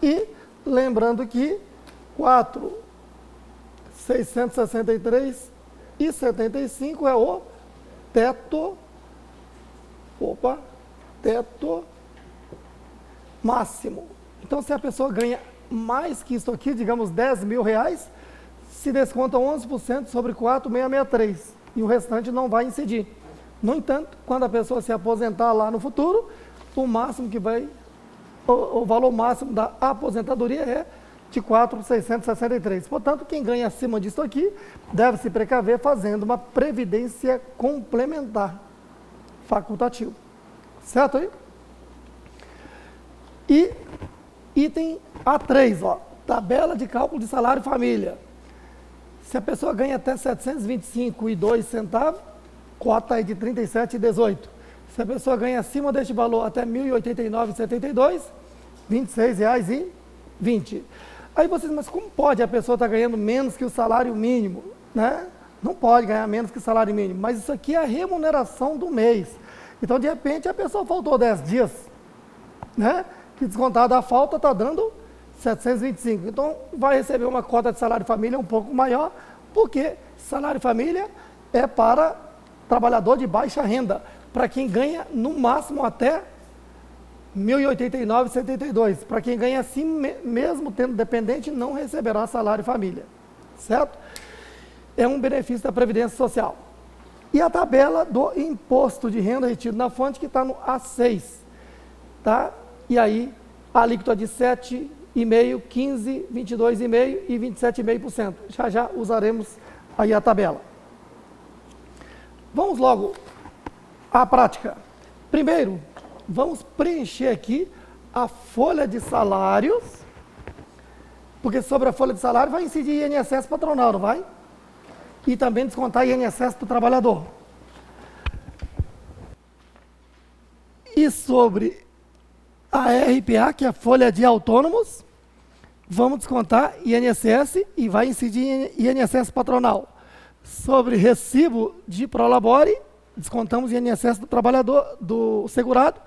E lembrando que 4.663,75 é o teto máximo. Então, se a pessoa ganha mais que isso aqui, digamos R$10.000, se desconta 11% sobre 4.663 e o restante não vai incidir. No entanto, quando a pessoa se aposentar lá no futuro, o máximo que vai, o valor máximo da aposentadoria é de 4.663. Portanto, quem ganha acima disso aqui deve se precaver fazendo uma previdência complementar, facultativo. Certo aí? E item A3, ó, tabela de cálculo de salário família. Se a pessoa ganha até R$ 725,02, cota aí de 37,18. Se a pessoa ganha acima deste valor até R$ 1.089,72, R$ 26,20. Aí vocês, mas como pode a pessoa estar ganhando menos que o salário mínimo, né? Não pode ganhar menos que o salário mínimo, mas isso aqui é a remuneração do mês. Então, de repente, a pessoa faltou 10 dias, né? Que descontada a falta está dando 725. Então, vai receber uma cota de salário família um pouco maior, porque salário família é para trabalhador de baixa renda, para quem ganha no máximo até R$ 1.089,72. Para quem ganha assim, mesmo tendo dependente, não receberá salário família, certo? É um benefício da Previdência Social. E a tabela do imposto de renda retido na fonte, que está no A6, tá? E aí, a alíquota de 7,5%, 15%, 22,5% e 27,5%. Já usaremos aí a tabela. Vamos logo à prática. Primeiro, vamos preencher aqui a folha de salários, porque sobre a folha de salário vai incidir INSS patronal, não vai? E também descontar INSS do trabalhador. E sobre a RPA, que é a folha de autônomos, vamos descontar INSS e vai incidir INSS patronal. Sobre recibo de Prolabore, descontamos INSS do trabalhador, do segurado,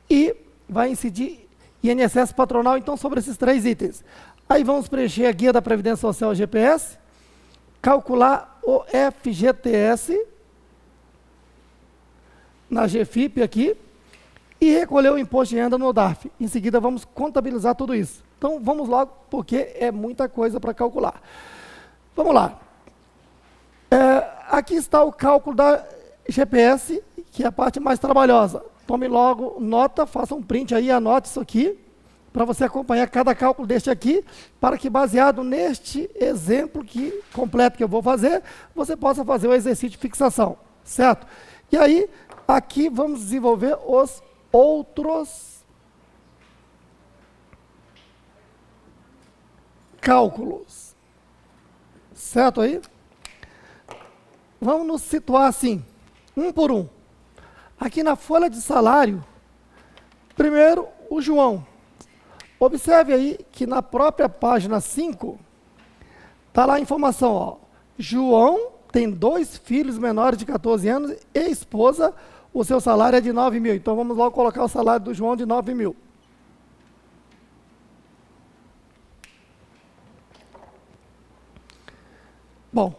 e vai incidir INSS patronal, então, sobre esses 3 itens. Aí vamos preencher a guia da Previdência Social GPS, calcular o FGTS na GFIP aqui, e recolher o imposto de renda no DARF. Em seguida, vamos contabilizar tudo isso. Então, vamos logo, porque é muita coisa para calcular. Vamos lá. Aqui está o cálculo da GPS, que é a parte mais trabalhosa. Tome logo nota, faça um print aí, anote isso aqui, para você acompanhar cada cálculo deste aqui, para que, baseado neste exemplo completo que eu vou fazer, você possa fazer o exercício de fixação, certo? E aí, aqui vamos desenvolver os outros cálculos, certo aí? Vamos nos situar assim, um por um. Aqui na folha de salário, primeiro o João. Observe aí que na própria página 5, está lá a informação, ó. João tem 2 filhos menores de 14 anos e esposa, o seu salário é de 9.000. Então, vamos logo colocar o salário do João de 9.000. Bom,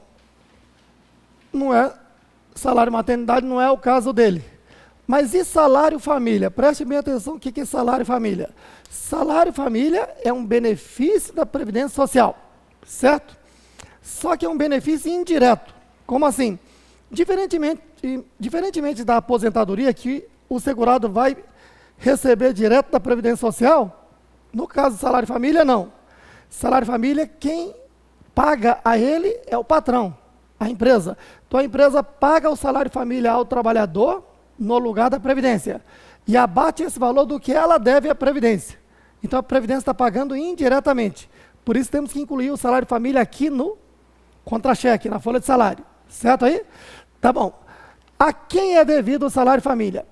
não é salário maternidade, não é o caso dele. Mas e salário família? Preste bem atenção o que é salário família. Salário família é um benefício da Previdência Social, certo? Só que é um benefício indireto. Como assim? Diferentemente da aposentadoria, que o segurado vai receber direto da Previdência Social, no caso do salário família, não. Salário família, quem paga a ele é o patrão, a empresa. Então, a empresa paga o salário família ao trabalhador no lugar da Previdência e abate esse valor do que ela deve à Previdência. Então, a Previdência está pagando indiretamente. Por isso, temos que incluir o salário família aqui no contra-cheque, na folha de salário. Certo aí? Tá bom. A quem é devido o salário família?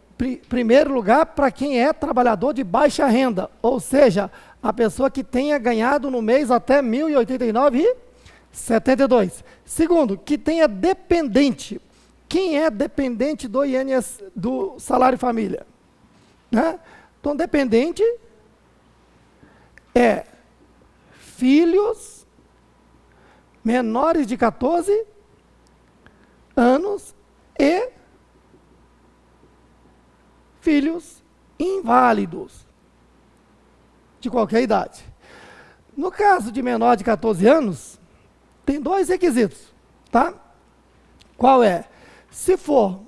Primeiro lugar, para quem é trabalhador de baixa renda, ou seja, a pessoa que tenha ganhado no mês até R$ 1.089,72. Segundo, que tenha dependente. Quem é dependente do do salário família? Né? Então, dependente é filhos menores de 14 anos e filhos inválidos de qualquer idade. No caso de menor de 14 anos, tem 2 requisitos, tá? Qual é? Se for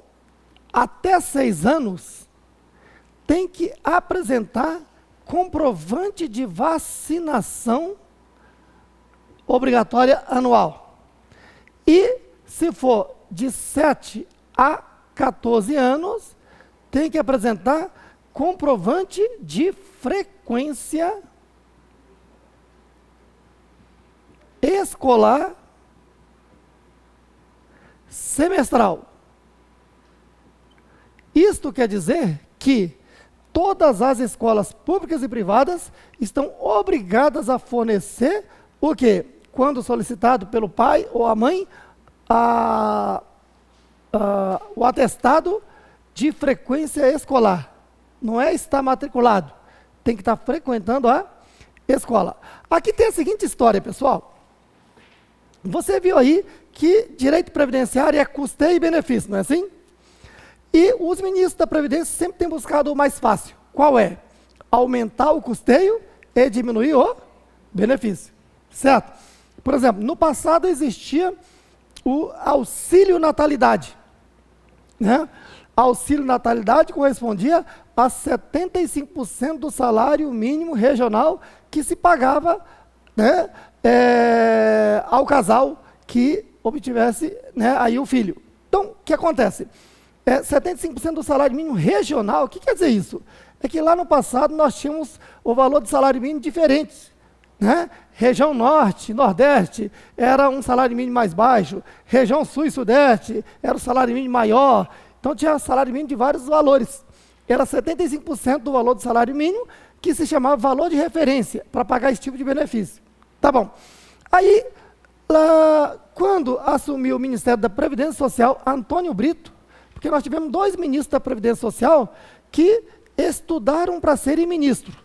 até 6 anos, tem que apresentar comprovante de vacinação obrigatória anual. E se for de 7 a 14 anos, tem que apresentar comprovante de frequência escolar semestral. Isto quer dizer que todas as escolas públicas e privadas estão obrigadas a fornecer o quê? Quando solicitado pelo pai ou a mãe, o atestado de frequência escolar. Não é estar matriculado, tem que estar frequentando a escola. Aqui tem a seguinte história, pessoal. Você viu aí que direito previdenciário é custeio e benefício, não é assim? E os ministros da Previdência sempre têm buscado o mais fácil. Qual é? Aumentar o custeio e diminuir o benefício. Certo? Por exemplo, no passado existia o auxílio natalidade. Né? Auxílio natalidade correspondia a 75% do salário mínimo regional que se pagava, né, ao casal que obtivesse, né, aí o filho. Então, o que acontece? 75% do salário mínimo regional, o que quer dizer isso? É que lá no passado nós tínhamos o valor de salário mínimo diferentes. Né? Região Norte, Nordeste, era um salário mínimo mais baixo. Região Sul e Sudeste, era o salário mínimo maior. Então tinha salário mínimo de vários valores. Era 75% do valor do salário mínimo, que se chamava valor de referência, para pagar esse tipo de benefício. Tá bom. Aí, quando assumiu o Ministério da Previdência Social, Antônio Brito, porque nós tivemos 2 ministros da Previdência Social que estudaram para serem ministro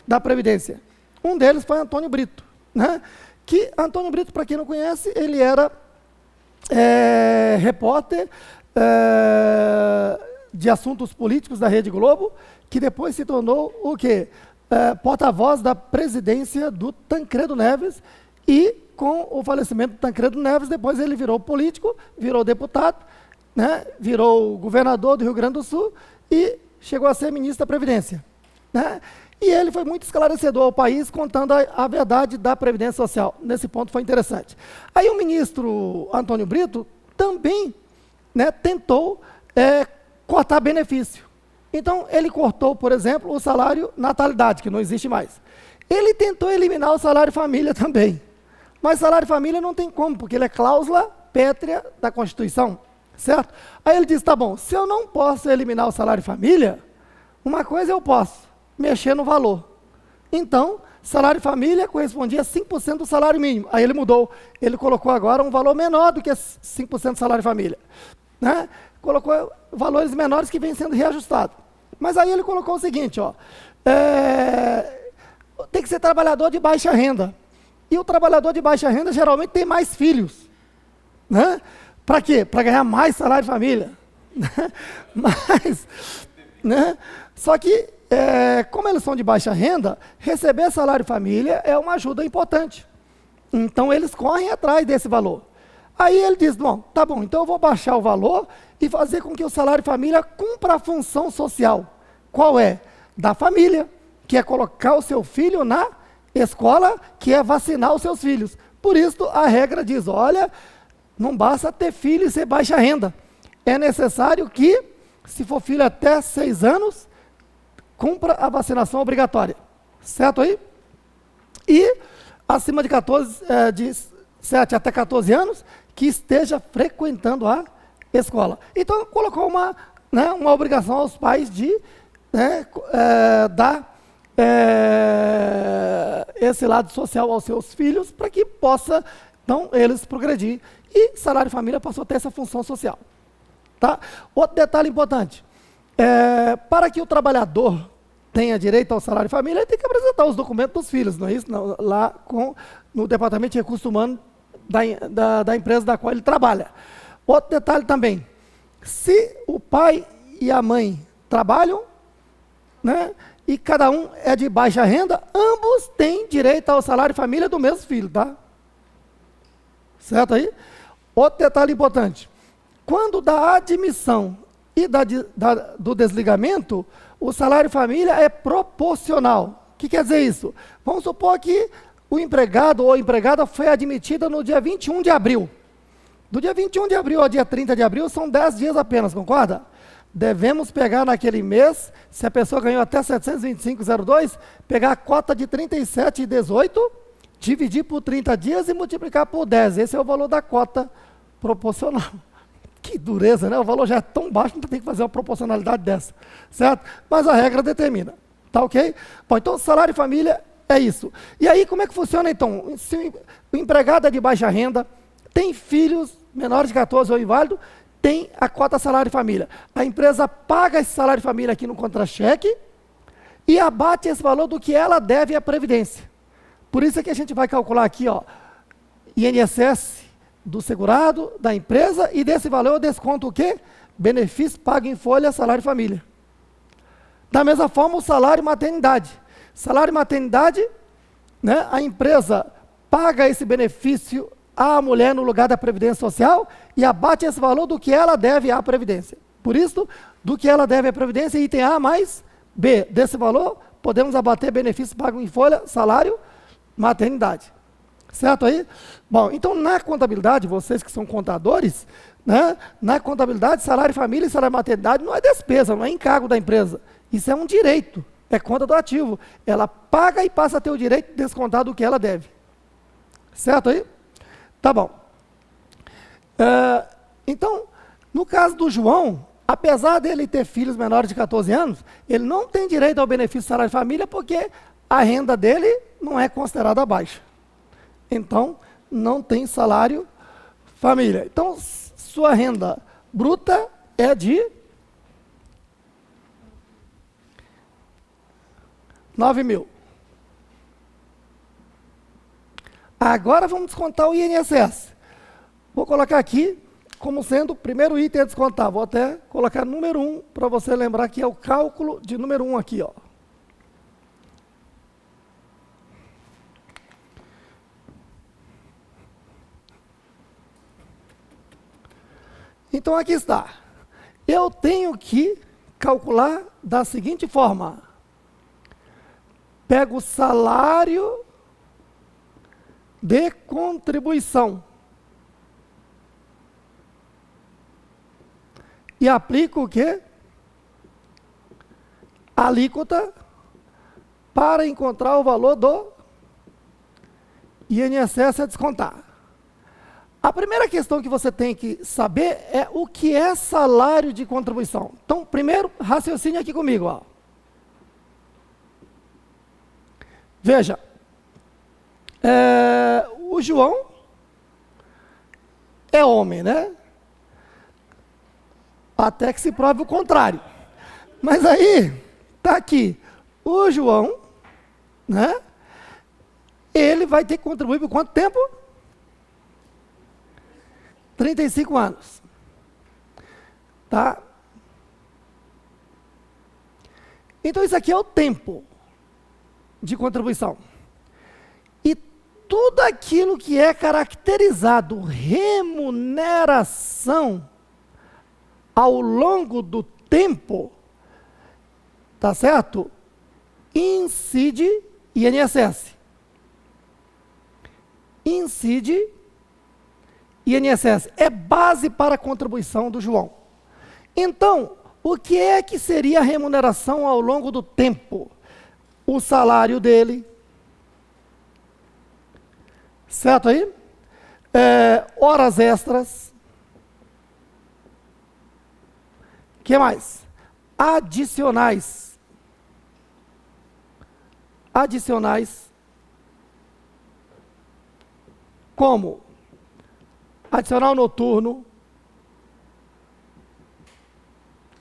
da Previdência. Um deles foi Antônio Brito. Né? Que Antônio Brito, para quem não conhece, ele era repórter de assuntos políticos da Rede Globo, que depois se tornou o quê? Porta-voz da presidência do Tancredo Neves, e com o falecimento do Tancredo Neves, depois ele virou político, virou deputado, né? Virou governador do Rio Grande do Sul e chegou a ser ministro da Previdência. Né? E ele foi muito esclarecedor ao país, contando a verdade da Previdência Social. Nesse ponto foi interessante. Aí o ministro Antônio Brito também, né, tentou cortar benefício. Então, ele cortou, por exemplo, o salário natalidade, que não existe mais. Ele tentou eliminar o salário família também. Mas salário família não tem como, porque ele é cláusula pétrea da Constituição. Certo? Aí ele disse, tá bom, se eu não posso eliminar o salário família, uma coisa eu posso, mexer no valor. Então, salário família correspondia a 5% do salário mínimo. Aí ele mudou, ele colocou agora um valor menor do que 5% do salário família. Né? Colocou valores menores que vêm sendo reajustados. Mas aí ele colocou o seguinte, ó, tem que ser trabalhador de baixa renda. E o trabalhador de baixa renda geralmente tem mais filhos. Né? Para quê? Para ganhar mais salário família. Mas, né? Só que, como eles são de baixa renda, receber salário família é uma ajuda importante. Então, eles correm atrás desse valor. Aí ele diz, bom, tá bom, então eu vou baixar o valor e fazer com que o salário família cumpra a função social. Qual é? Da família, que é colocar o seu filho na escola, que é vacinar os seus filhos. Por isso, a regra diz, olha, não basta ter filho e ser baixa renda. É necessário que, se for filho até 6 anos, cumpra a vacinação obrigatória. Certo aí? E acima de 7 até 14 anos, que esteja frequentando a escola. Então, colocou uma obrigação aos pais de dar esse lado social aos seus filhos, para que possa, então, eles progredir. E salário família passou a ter essa função social. Tá? Outro detalhe importante, para que o trabalhador tenha direito ao salário família, ele tem que apresentar os documentos dos filhos, não é isso? Não, lá no Departamento de Recursos Humanos da empresa da qual ele trabalha. Outro detalhe também, se o pai e a mãe trabalham, né, e cada um é de baixa renda, ambos têm direito ao salário família do mesmo filho, tá? Certo aí? Outro detalhe importante, quando da admissão e do desligamento, o salário família é proporcional. O que quer dizer isso? Vamos supor que o empregado ou a empregada foi admitida no dia 21 de abril. Do dia 21 de abril ao dia 30 de abril são 10 dias apenas, concorda? Devemos pegar naquele mês, se a pessoa ganhou até 725,02, pegar a cota de 37,18, dividir por 30 dias e multiplicar por 10. Esse é o valor da cota proporcional. Que dureza, né? O valor já é tão baixo, não tem que fazer uma proporcionalidade dessa, certo? Mas a regra determina, tá ok? Bom, então salário e família é isso. E aí, como é que funciona então? Se o empregado é de baixa renda, tem filhos menores de 14 ou inválido, tem a cota salário e família. A empresa paga esse salário e família aqui no contra-cheque e abate esse valor do que ela deve à Previdência. Por isso é que a gente vai calcular aqui, ó, INSS do segurado, da empresa, e desse valor eu desconto o quê? Benefício pago em folha, salário e família. Da mesma forma, o salário e maternidade. Salário e maternidade, né, a empresa paga esse benefício à mulher no lugar da Previdência Social e abate esse valor do que ela deve à Previdência. Por isso, do que ela deve à Previdência, item A mais B. Desse valor, podemos abater benefício pago em folha, salário, maternidade. Certo aí? Bom, então na contabilidade, vocês que são contadores, né, na contabilidade, salário família e salário maternidade não é despesa, não é encargo da empresa. Isso é um direito, é conta do ativo. Ela paga e passa a ter o direito de descontar do que ela deve. Certo aí? Tá bom. Então, no caso do João, apesar dele ter filhos menores de 14 anos, ele não tem direito ao benefício salário família porque a renda dele não é considerada baixa. Então, não tem salário família. Então, sua renda bruta é de 9 mil. Agora vamos descontar o INSS. Vou colocar aqui como sendo o primeiro item a descontar. Vou até colocar número 1 para você lembrar que é o cálculo de número 1 aqui, ó. Então, aqui está. Eu tenho que calcular da seguinte forma. Pego o salário de contribuição e aplico o quê? A alíquota para encontrar o valor do INSS a descontar. A primeira questão que você tem que saber é o que é salário de contribuição. Então, primeiro, raciocine aqui comigo, ó. Veja, o João é homem, né? Até que se prove o contrário. Mas aí, tá aqui, o João, né? Ele vai ter que contribuir por quanto tempo? 35 anos. Tá? Então, isso aqui é o tempo de contribuição. E tudo aquilo que é caracterizado remuneração ao longo do tempo, tá certo? Incide INSS. Incide INSS. É base para a contribuição do João. Então, o que é que seria a remuneração ao longo do tempo? O salário dele, certo aí? Horas extras. O que mais? Adicionais. Adicionais. Como? Adicional noturno.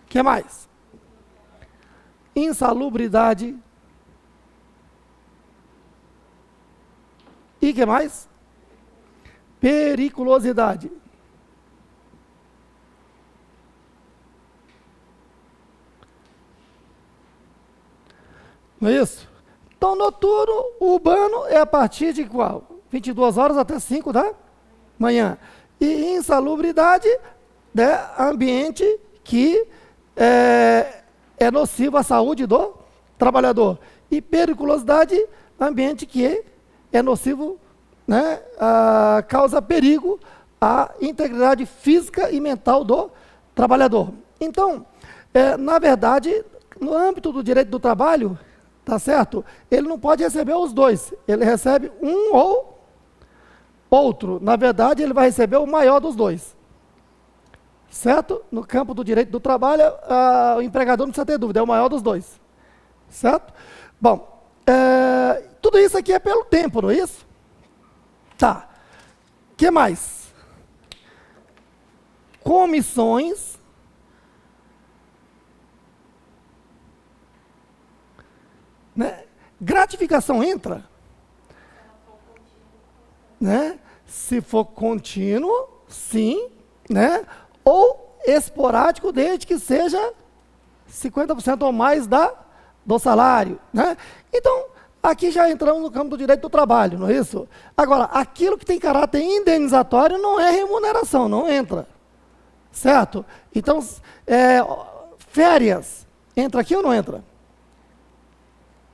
O que mais? insalubridade e que mais? Periculosidade. Não é isso? Então, noturno, urbano é a partir de qual? 22 horas até 5 da manhã. E insalubridade, né, ambiente que é nocivo à saúde do trabalhador. E periculosidade, ambiente que é nocivo, né, causa perigo à integridade física e mental do trabalhador. Então, na verdade, no âmbito do direito do trabalho, tá certo? Ele não pode receber os dois, ele recebe um ou outro. Na verdade, ele vai receber o maior dos dois. Certo? No campo do direito do trabalho, o empregador não precisa ter dúvida, é o maior dos dois. Certo? Bom, tudo isso aqui é pelo tempo, não é isso? Tá. O que mais? Comissões. Né? Gratificação entra? Né? Se for contínuo, sim, né? Ou esporádico, desde que seja 50% ou mais do salário. Né? Então, aqui já entramos no campo do direito do trabalho, não é isso? Agora, aquilo que tem caráter indenizatório não é remuneração, não entra. Certo? Então, férias, entra aqui ou não entra?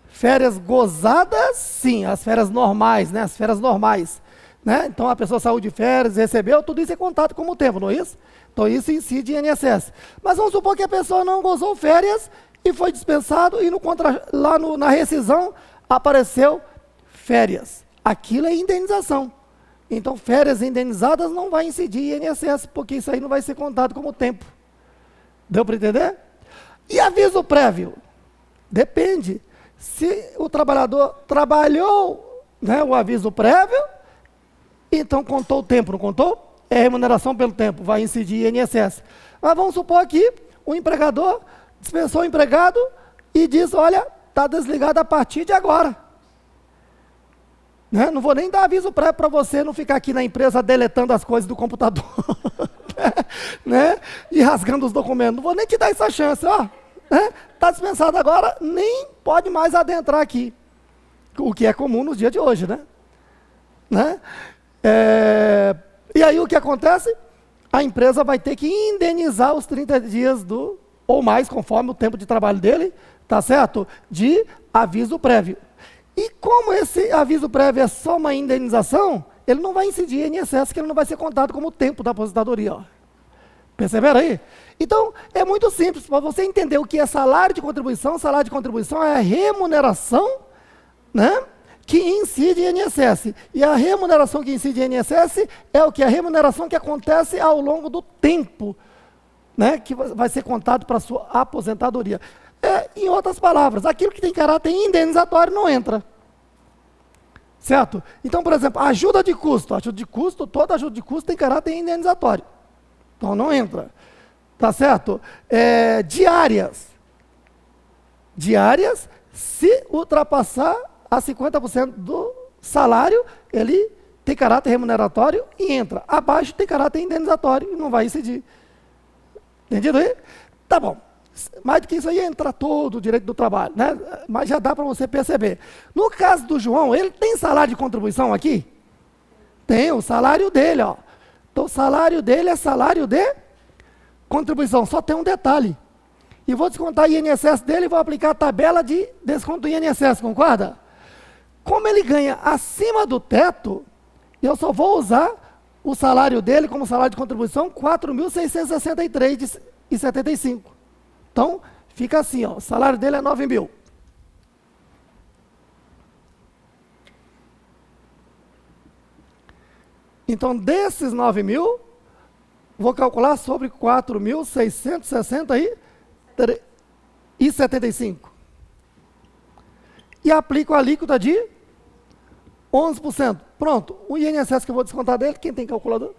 Férias gozadas, sim, as férias normais, né? As férias normais. Né? Então, a pessoa saiu de férias, recebeu, tudo isso é contado como tempo, não é isso? Então, isso incide em INSS. Mas vamos supor que a pessoa não gozou férias e foi dispensado e na rescisão apareceu férias. Aquilo é indenização. Então, férias indenizadas não vai incidir em INSS, porque isso aí não vai ser contado como tempo. Deu para entender? E aviso prévio? Depende. Se o trabalhador trabalhou, né, o aviso prévio, então contou o tempo, não contou? É remuneração pelo tempo, vai incidir em INSS. Mas vamos supor que o empregador dispensou o empregado e diz, olha, está desligado a partir de agora. Né? Não vou nem dar aviso prévio para você não ficar aqui na empresa deletando as coisas do computador. Né? E rasgando os documentos. Não vou nem te dar essa chance, ó. Está dispensado agora, nem pode mais adentrar aqui. O que é comum nos dias de hoje, né? E aí o que acontece? A empresa vai ter que indenizar os 30 dias ou mais, conforme o tempo de trabalho dele, tá certo? De aviso prévio. E como esse aviso prévio é só uma indenização, ele não vai incidir em INSS, que ele não vai ser contado como tempo da aposentadoria. Ó. Perceberam aí? Então, é muito simples, para você entender o que é salário de contribuição é a remuneração, né, que incide em INSS. E a remuneração que incide em INSS é o que? A remuneração que acontece ao longo do tempo, né, que vai ser contado para a sua aposentadoria. Em outras palavras, aquilo que tem caráter indenizatório não entra. Certo? Então, por exemplo, ajuda de custo, toda ajuda de custo tem caráter indenizatório. Então, não entra. Tá certo? Diárias. Diárias, se ultrapassar a 50% do salário, ele tem caráter remuneratório e entra. Abaixo tem caráter indenizatório e não vai incidir. Entendido aí? Tá bom. Mais do que isso aí entra todo o direito do trabalho, né? Mas já dá para você perceber. No caso do João, ele tem salário de contribuição aqui? Tem, o salário dele, ó. Então, o salário dele é salário de contribuição. Só tem um detalhe. E vou descontar o INSS dele e vou aplicar a tabela de desconto do INSS, concorda? Como ele ganha acima do teto, eu só vou usar o salário dele como salário de contribuição R$ 4.663,75. Então, fica assim, ó, o salário dele é 9 mil. Então, desses 9 mil, vou calcular sobre 4.660,75. E aplico a alíquota de 11%. Pronto, o INSS que eu vou descontar dele, quem tem calculador?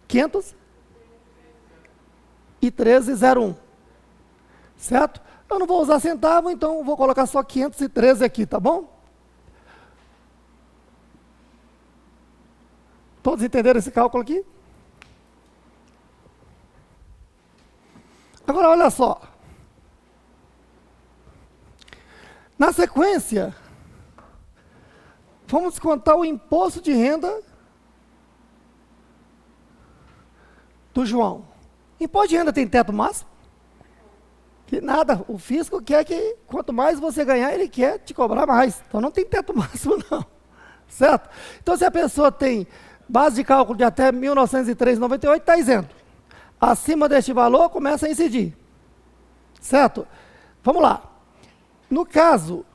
513,01. Certo? Eu não vou usar centavo, então vou colocar só 513 aqui, tá bom? Todos entenderam esse cálculo aqui? Agora, olha só. Na sequência, vamos contar o imposto de renda do João. Imposto de renda tem teto máximo? Que nada, o fisco quer que quanto mais você ganhar, ele quer te cobrar mais. Então não tem teto máximo não, certo? Então se a pessoa tem base de cálculo de até 1903,98, está isento. Acima deste valor, começa a incidir, certo? Vamos lá. No caso,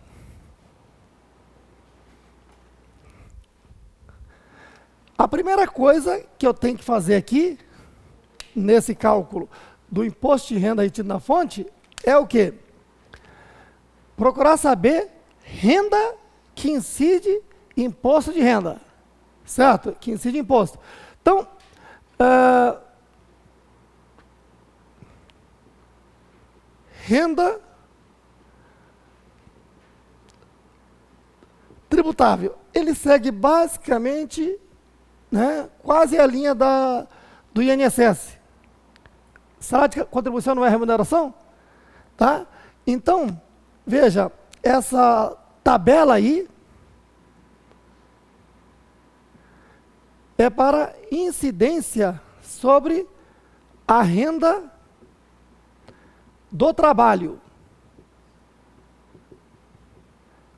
a primeira coisa que eu tenho que fazer aqui, nesse cálculo do imposto de renda retido na fonte, é o quê? Procurar saber renda que incide imposto de renda, certo? Que incide imposto. Então, renda tributável, ele segue basicamente, né, quase a linha do INSS. Salário de contribuição não é remuneração? Tá? Então, veja, essa tabela aí é para incidência sobre a renda do trabalho.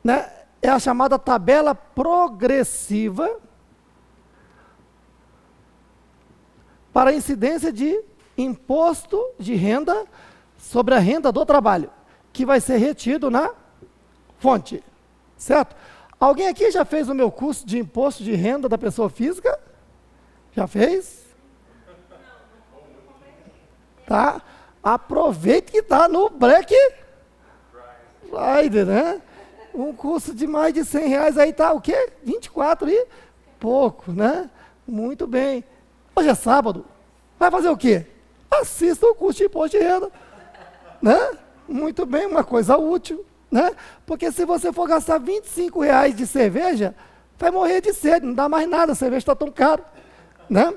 Né? É a chamada tabela progressiva para incidência de imposto de renda sobre a renda do trabalho, que vai ser retido na fonte, certo? Alguém aqui já fez o meu curso de imposto de renda da pessoa física? Já fez? Tá? Aproveite que está no Black Friday, né? Um curso de mais de R$100 aí tá o quê? 24 e pouco, né? Muito bem. Hoje é sábado. Vai fazer o quê? Assista o curso de imposto de renda, né? Muito bem, uma coisa útil, né? Porque se você for gastar R$25 de cerveja, vai morrer de sede, não dá mais nada, a cerveja está tão caro, né?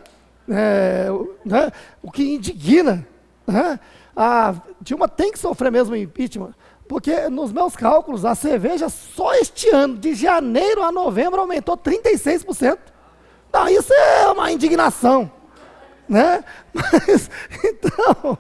O que indigna, né? A Dilma tem que sofrer mesmo impeachment, porque nos meus cálculos, a cerveja só este ano, de janeiro a novembro, aumentou 36%. Não, isso é uma indignação, né? Mas, então,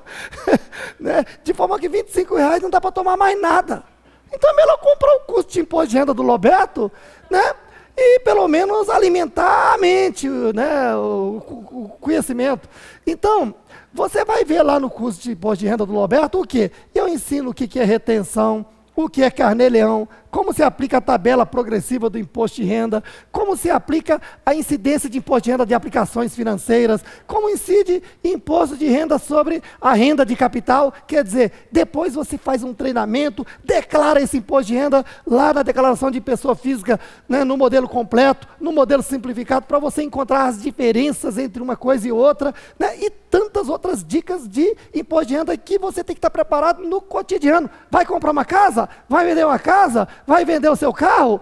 né, de forma que R$25 não dá para tomar mais nada. Então é melhor comprar o custo de imposto de renda do Loberto, né? E pelo menos alimentar a mente, né? O conhecimento. Então, você vai ver lá no curso de imposto de renda do Loberto o quê? Eu ensino o que é retenção, o que é carnê-leão, como se aplica a tabela progressiva do imposto de renda, como se aplica a incidência de imposto de renda de aplicações financeiras, como incide imposto de renda sobre a renda de capital. Quer dizer, depois você faz um treinamento, declara esse imposto de renda lá na declaração de pessoa física, né, no modelo completo, no modelo simplificado, para você encontrar as diferenças entre uma coisa e outra, né, e tantas outras dicas de imposto de renda que você tem que estar preparado no cotidiano. Vai comprar uma casa? Vai vender uma casa? Vai vender o seu carro?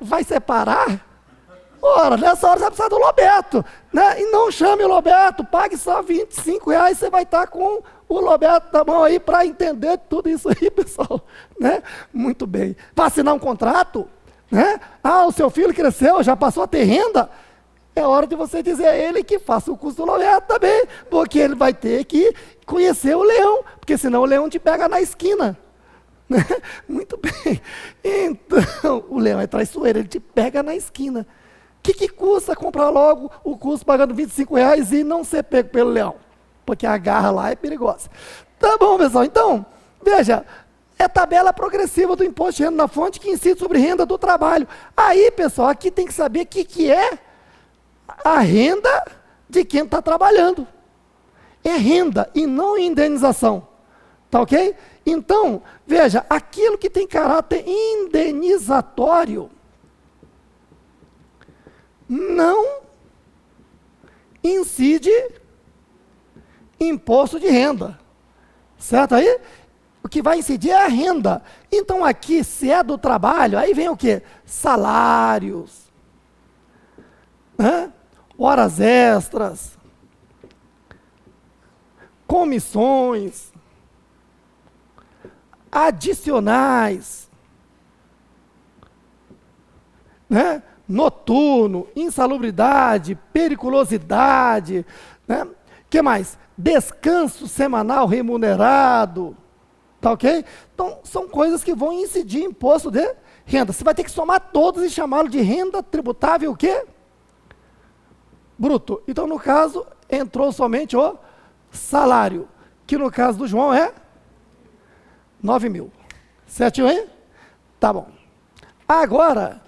Vai separar? Ora, nessa hora você vai precisar do Loberto, né? E não chame o Loberto, pague só R$25, você vai estar com o Loberto na mão aí para entender tudo isso aí, pessoal, né? Muito bem. Para assinar um contrato, né? Ah, o seu filho cresceu, já passou a ter renda? É hora de você dizer a ele que faça o curso do Loberto também, porque ele vai ter que conhecer o leão, porque senão o leão te pega na esquina. Muito bem. Então, o leão é traiçoeiro, ele te pega na esquina. O que custa comprar logo o curso pagando R$25 e não ser pego pelo leão? Porque a garra lá é perigosa. Tá bom, pessoal. Então, veja, é tabela progressiva do imposto de renda na fonte que incide sobre renda do trabalho. Aí, pessoal, aqui tem que saber o que é a renda de quem está trabalhando. É renda e não indenização. Tá ok? Então, veja, aquilo que tem caráter indenizatório não incide imposto de renda. Certo aí? O que vai incidir é a renda. Então aqui, se é do trabalho, aí vem o quê? Salários, né? Horas extras, comissões, adicionais, né? Noturno, insalubridade, periculosidade, né? Que mais? Descanso semanal remunerado, tá ok? Então, são coisas que vão incidir em imposto de renda. Você vai ter que somar todos e chamá-lo de renda tributável o quê? Bruto. Então, no caso, entrou somente o salário, que no caso do João é 9 mil. Certinho aí? Tá bom. Agora,